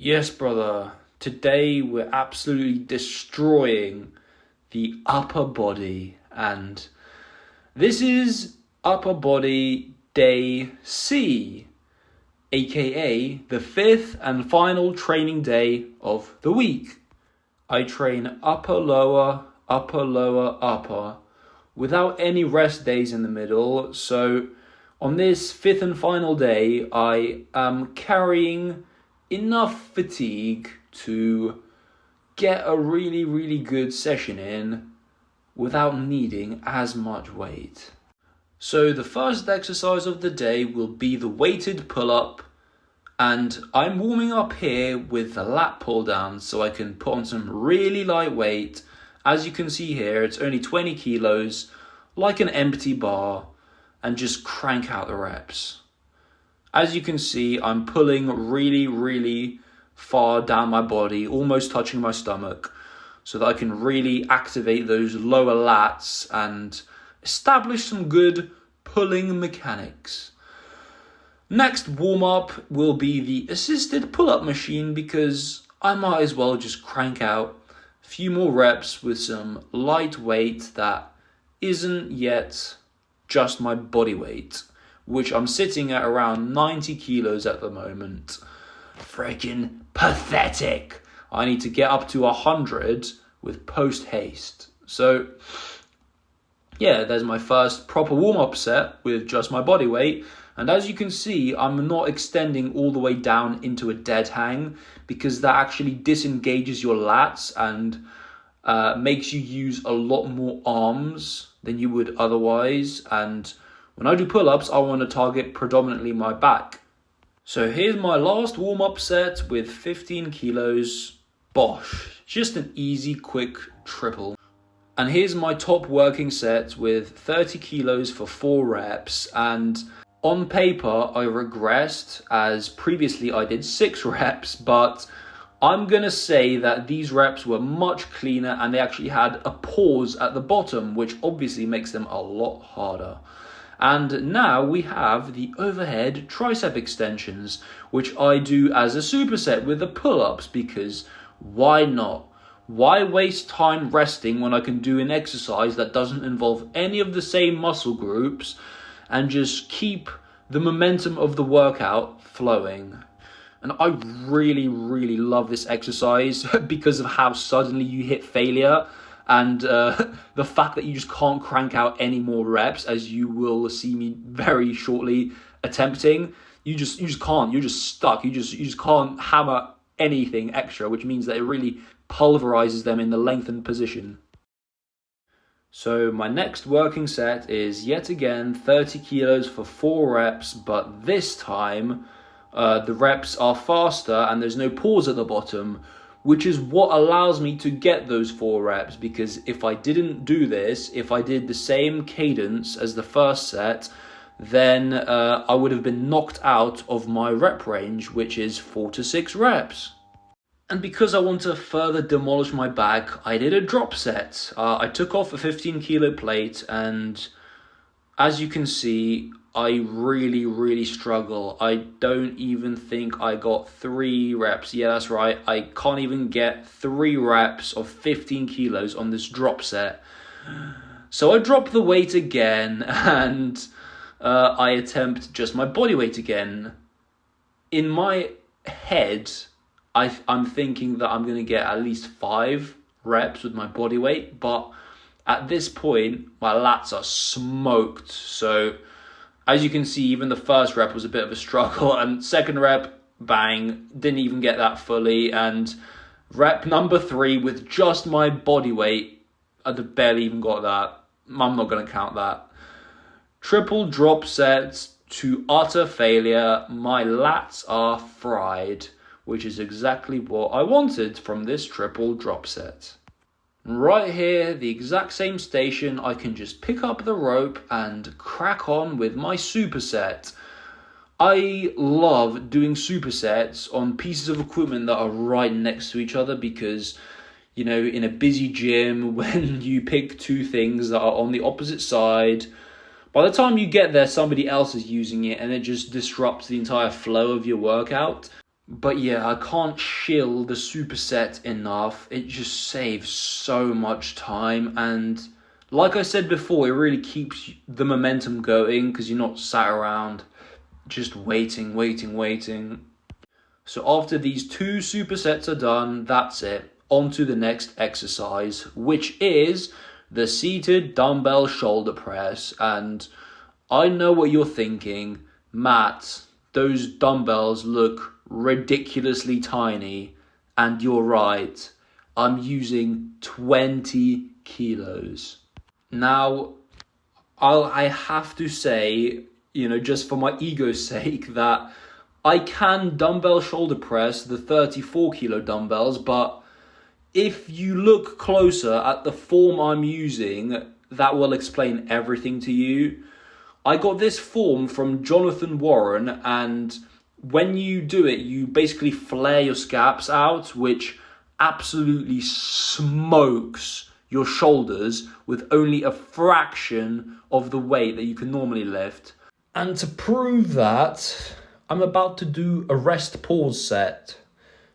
Yes, brother. Today we're absolutely destroying the upper body, and this is upper body day C, aka the fifth and final training day of the week. I train upper, lower, upper, lower, upper, without any rest days in the middle. So on this fifth and final day, I am carrying enough fatigue to get a really, really good session in without needing as much weight. So the first exercise of the day will be the weighted pull-up, and I'm warming up here with the lat pull down so I can put on some really light weight. As you can see here, it's only 20 kilos, like an empty bar, and just crank out the reps. As you can see, I'm pulling really, really far down my body, almost touching my stomach, so that I can really activate those lower lats and establish some good pulling mechanics. Next warm-up will be the assisted pull-up machine, because I might as well just crank out a few more reps with some light weight that isn't yet just my body weight, which I'm sitting at around 90 kilos at the moment. Freaking pathetic. I need to get up to 100 with post-haste. So, yeah, there's my first proper warm-up set with just my body weight. And as you can see, I'm not extending all the way down into a dead hang, because that actually disengages your lats and makes you use a lot more arms than you would otherwise. And when I do pull-ups, I want to target predominantly my back. So here's my last warm-up set with 15 kilos. Bosh. Just an easy, quick triple. And here's my top working set with 30 kilos for 4 reps. And on paper, I regressed, as previously I did 6 reps, but I'm going to say that these reps were much cleaner and they actually had a pause at the bottom, which obviously makes them a lot harder. And now we have the overhead tricep extensions, which I do as a superset with the pull-ups, because why not? Why waste time resting when I can do an exercise that doesn't involve any of the same muscle groups and just keep the momentum of the workout flowing? And I really, really love this exercise because of how suddenly you hit failure, and the fact that you just can't crank out any more reps, as you will see me very shortly attempting. You just can't. You're just stuck. You just can't hammer anything extra, which means that it really pulverizes them in the lengthened position. So my next working set is yet again 30 kilos for 4 reps, but this time the reps are faster and there's no pause at the bottom, which is what allows me to get those 4 reps, because if I didn't do this, if I did the same cadence as the first set, then I would have been knocked out of my rep range, which is 4 to 6 reps. And because I want to further demolish my back, I did a drop set. I took off a 15 kilo plate, and as you can see, I really, really struggle. I don't even think I got 3 reps. Yeah, that's right. I can't even get 3 reps of 15 kilos on this drop set. So I drop the weight again, and I attempt just my body weight again. In my head, I'm thinking that I'm going to get at least 5 reps with my body weight, but at this point, my lats are smoked. So as you can see, even the first rep was a bit of a struggle, and second rep, bang, didn't even get that fully, and rep number 3 with just my body weight, I barely even got that. I'm not going to count that. Triple drop sets to utter failure. My lats are fried, which is exactly what I wanted from this triple drop set. Right here, the exact same station, I can just pick up the rope and crack on with my superset. I love doing supersets on pieces of equipment that are right next to each other, because, you know, in a busy gym, when you pick 2 things that are on the opposite side, by the time you get there, somebody else is using it, and it just disrupts the entire flow of your workout. But yeah, I can't shill the superset enough. It just saves so much time, and like I said before, it really keeps the momentum going because you're not sat around just waiting. So after these 2 supersets are done, that's it. On to the next exercise, which is the seated dumbbell shoulder press. And I know what you're thinking, Matt, those dumbbells look ridiculously tiny. And you're right, I'm using 20 kilos. Now, I have to say, just for my ego's sake, that I can dumbbell shoulder press the 34 kilo dumbbells, but if you look closer at the form I'm using, that will explain everything to you. I got this form from Jonathan Warren, and when you do it, you basically flare your scaps out, which absolutely smokes your shoulders with only a fraction of the weight that you can normally lift. And to prove that, I'm about to do a rest pause set.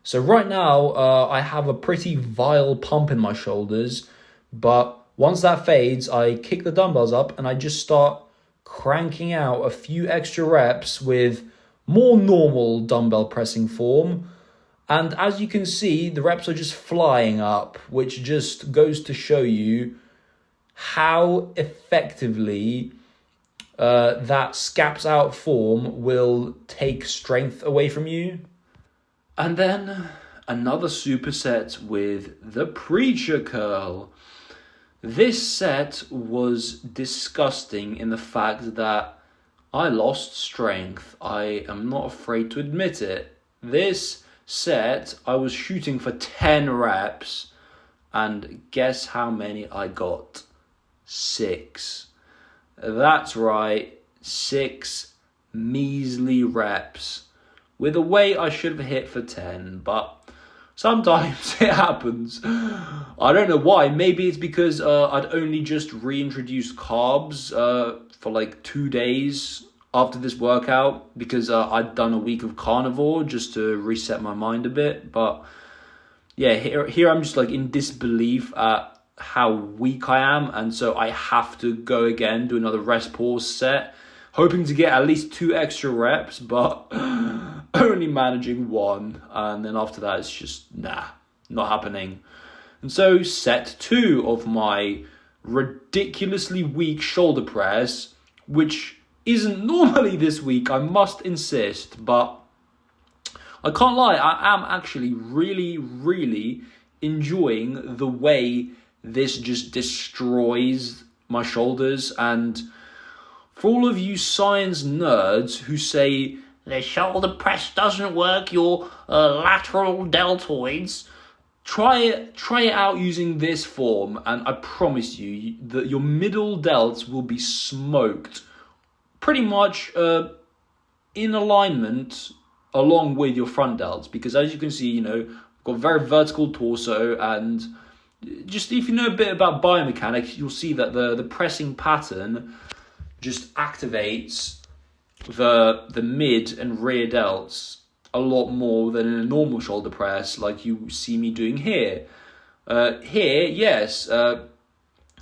So right now, I have a pretty vile pump in my shoulders, but once that fades, I kick the dumbbells up and I just start cranking out a few extra reps with more normal dumbbell pressing form. And as you can see, the reps are just flying up, which just goes to show you how effectively that scaps out form will take strength away from you. And then another superset with the preacher curl. This set was disgusting in the fact that I lost strength. I am not afraid to admit it. This set, I was shooting for 10 reps, and guess how many I got? 6. That's right, 6 measly reps with a weight I should have hit for 10, but sometimes it happens. I don't know why. Maybe it's because I'd only just reintroduced carbs for like 2 days after this workout, because I'd done a week of carnivore just to reset my mind a bit. But yeah, here I'm just like in disbelief at how weak I am, and so I have to go again, do another rest pause set, hoping to get at least 2 extra reps, but only managing 1, and then after that it's just not happening. And so set 2 of my ridiculously weak shoulder press, which isn't normally this week, I must insist, but I can't lie, I am actually really enjoying the way this just destroys my shoulders. And for all of you science nerds who say the shoulder press doesn't work your lateral deltoids, try it out using this form, and I promise you that your middle delts will be smoked pretty much in alignment along with your front delts, because as you can see, got very vertical torso, and just if you know a bit about biomechanics, you'll see that the pressing pattern just activates the mid and rear delts a lot more than in a normal shoulder press like you see me doing here. Yes,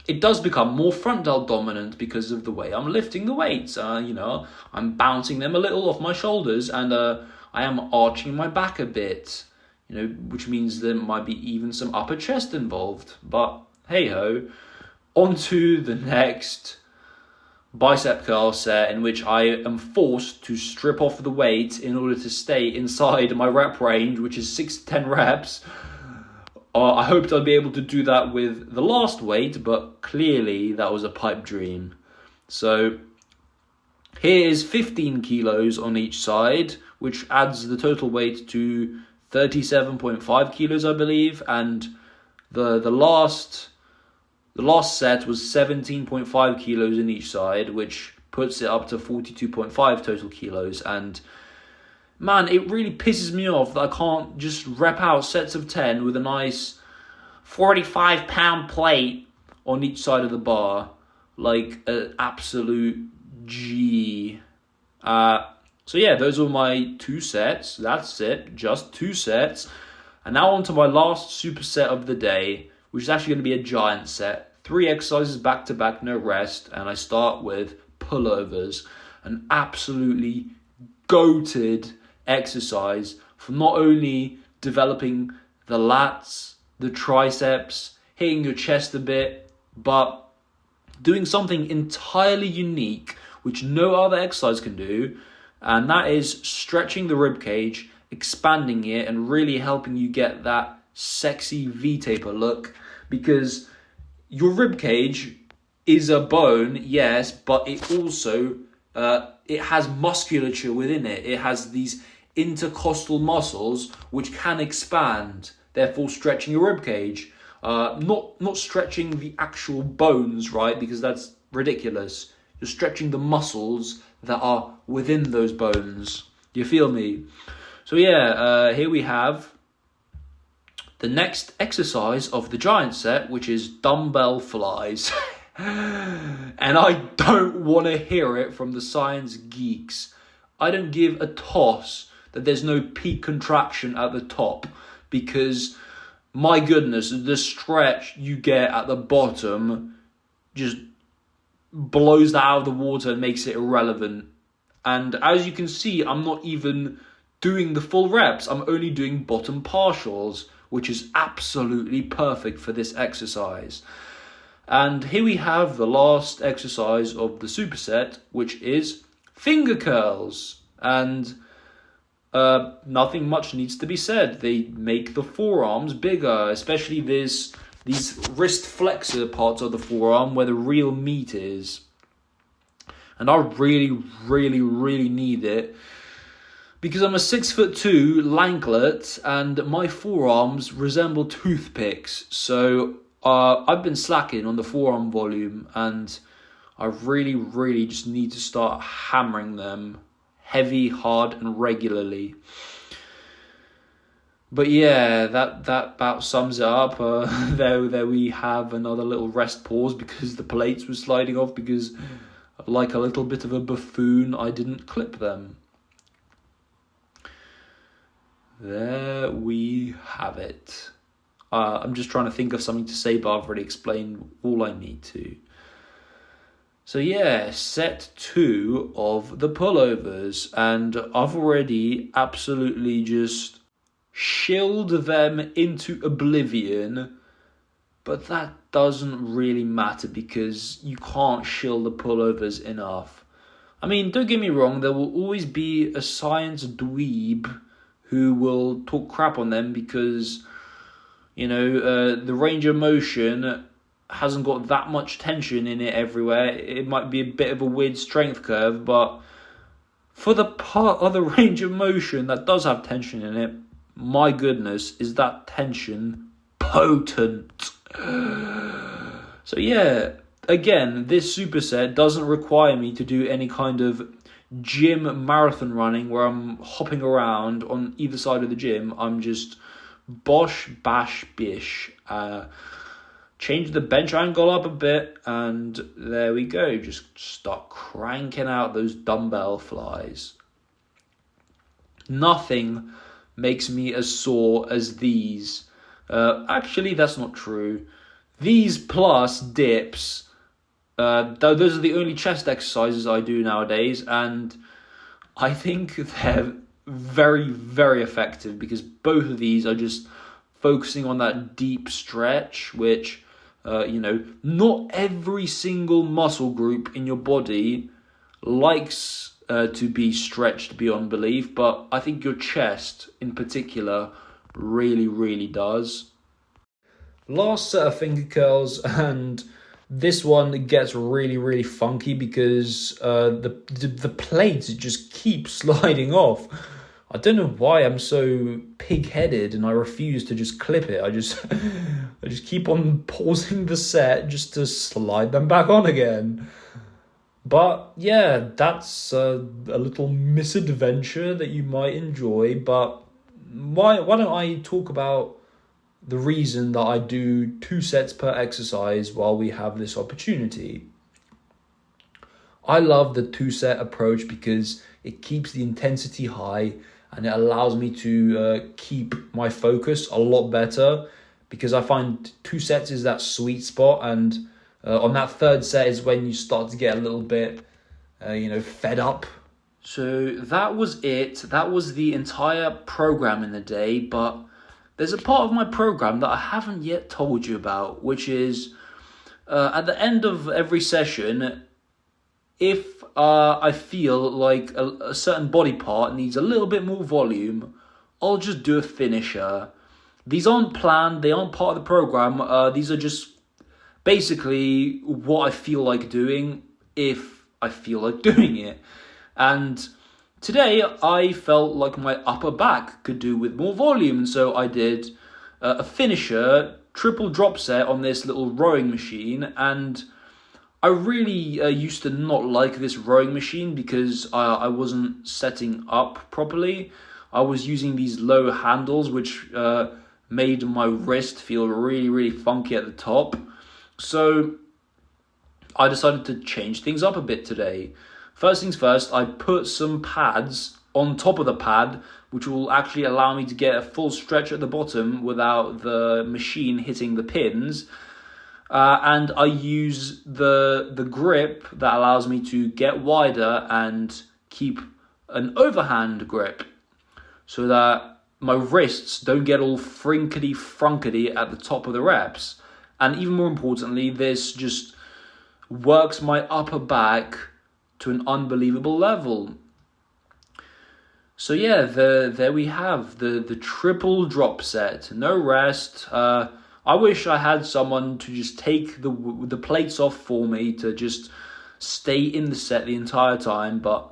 it does become more front delt dominant because of the way I'm lifting the weights. I'm bouncing them a little off my shoulders, and I am arching my back a bit, which means there might be even some upper chest involved. But hey-ho, on to the next bicep curl set, in which I am forced to strip off the weight in order to stay inside my rep range, which is 6 to 10 reps. I hoped I'd be able to do that with the last weight, but clearly that was a pipe dream. So here is 15 kilos on each side, which adds the total weight to 37.5 kilos, I believe, and the last set was 17.5 kilos in each side, which puts it up to 42.5 total kilos. And man, it really pisses me off that I can't just rep out sets of 10 with a nice 45-pound plate on each side of the bar, like an absolute G. So yeah, those were my 2 sets. That's it, just 2 sets. And now on to my last superset of the day, which is actually going to be a giant set. 3 exercises back to back, no rest. And I start with pullovers. An absolutely goated exercise for not only developing the lats, the triceps, hitting your chest a bit, but doing something entirely unique which no other exercise can do, and that is stretching the rib cage, expanding it, and really helping you get that sexy V-taper look, because your rib cage is a bone, yes, but it also it has musculature within it. It has these intercostal muscles which can expand, therefore stretching your rib cage. Not stretching the actual bones, right? Because that's ridiculous. You're stretching the muscles that are within those bones. You feel me? So yeah, here we have the next exercise of the giant set, which is dumbbell flies. And I don't want to hear it from the science geeks. I don't give a toss that there's no peak contraction at the top, because my goodness, the stretch you get at the bottom just blows that out of the water and makes it irrelevant. And as you can see, I'm not even doing the full reps. I'm only doing bottom partials, which is absolutely perfect for this exercise. And here we have the last exercise of the superset, which is finger curls. And nothing much needs to be said. They make the forearms bigger, especially these wrist flexor parts of the forearm where the real meat is. And I really, really, really need it, because I'm a 6'2" lanklet and my forearms resemble toothpicks. So I've been slacking on the forearm volume, and I really, really just need to start hammering them heavy, hard, and regularly. But yeah, that about sums it up. There we have another little rest pause because the plates were sliding off, because like a little bit of a buffoon, I didn't clip them. There we have it. I'm just trying to think of something to say, but I've already explained all I need to. So yeah, set 2 of the pullovers, and I've already absolutely just shilled them into oblivion, but that doesn't really matter because you can't shill the pullovers enough. I mean, don't get me wrong, there will always be a science dweeb who will talk crap on them because, you know, the range of motion hasn't got that much tension in it everywhere. It might be a bit of a weird strength curve, but for the part of the range of motion that does have tension in it, my goodness, is that tension potent. So yeah, again, this superset doesn't require me to do any kind of gym marathon running where I'm hopping around on either side of the gym. I'm just bosh, bash, bish. Change the bench angle up a bit, and there we go. Just start cranking out those dumbbell flies. Nothing makes me as sore as these. Actually, that's not true. These plus dips, those are the only chest exercises I do nowadays, and I think they're very, very effective because both of these are just focusing on that deep stretch, which, not every single muscle group in your body likes to be stretched beyond belief, but I think your chest in particular really, really does. Last set of finger curls, and this one gets really, really funky because the plates just keep sliding off. I don't know why I'm so pig-headed and I refuse to just clip it. I just keep on pausing the set just to slide them back on again. But yeah, that's a little misadventure that you might enjoy. But why don't I talk about the reason that I do 2 sets per exercise while we have this opportunity? I love the 2-set approach because it keeps the intensity high and it allows me to keep my focus a lot better, because I find 2 sets is that sweet spot, and on that 3rd set is when you start to get a little bit, fed up. So that was it. That was the entire program in the day, but there's a part of my program that I haven't yet told you about, which is at the end of every session, if I feel like a certain body part needs a little bit more volume, I'll just do a finisher. These aren't planned, they aren't part of the program. These are just basically what I feel like doing if I feel like doing it. And today I felt like my upper back could do with more volume, and so I did a finisher, triple drop set on this little rowing machine. And I really used to not like this rowing machine because I wasn't setting up properly. I was using these low handles, which made my wrist feel really, really funky at the top. So I decided to change things up a bit today. First things first, I put some pads on top of the pad, which will actually allow me to get a full stretch at the bottom without the machine hitting the pins. And I use the grip that allows me to get wider and keep an overhand grip so that my wrists don't get all frinkety-frunkety at the top of the reps. And even more importantly, this just works my upper back to an unbelievable level. So yeah, there we have the triple drop set, no rest. I wish I had someone to just take the plates off for me to just stay in the set the entire time, but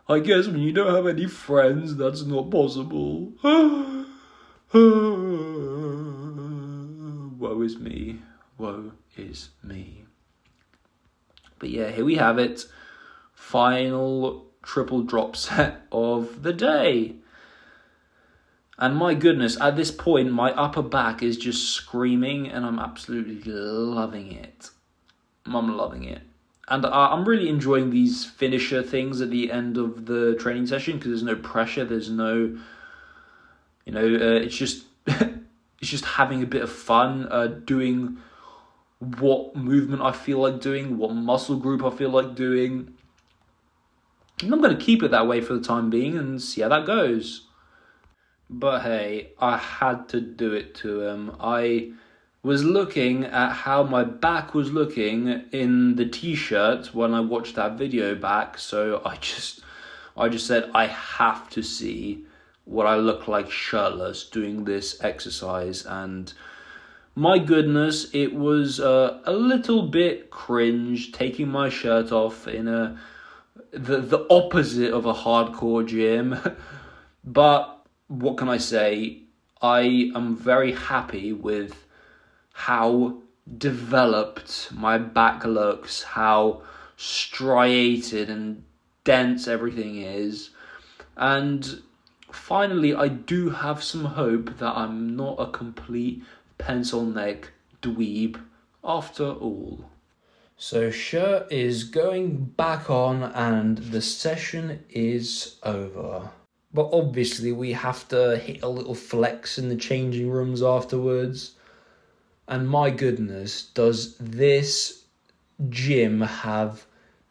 I guess when you don't have any friends, that's not possible. Woe is me. Woe is me. But yeah, here we have it. Final triple drop set of the day. And my goodness, at this point, my upper back is just screaming, and I'm absolutely loving it. I'm loving it. And I'm really enjoying these finisher things at the end of the training session, because there's no pressure, there's no, it's just it's just having a bit of fun, doing what movement I feel like doing, what muscle group I feel like doing. And I'm going to keep it that way for the time being and see how that goes. But hey, I had to do it to him. I was looking at how my back was looking in the t-shirt when I watched that video back, so I just said I have to see what I look like shirtless doing this exercise. And my goodness, it was a little bit cringe taking my shirt off in the opposite of a hardcore gym. But what can I say? I am very happy with how developed my back looks, how striated and dense everything is. And finally, I do have some hope that I'm not a complete pencil neck dweeb after all. So shirt is going back on and the session is over. But obviously we have to hit a little flex in the changing rooms afterwards. And my goodness, does this gym have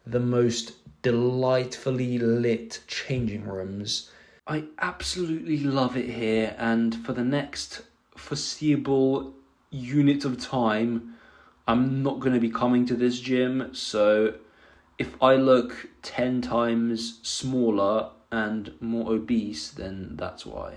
the most delightfully lit changing rooms. I absolutely love it here, and for the next foreseeable unit of time, I'm not going to be coming to this gym, so if I look 10 times smaller and more obese, then that's why.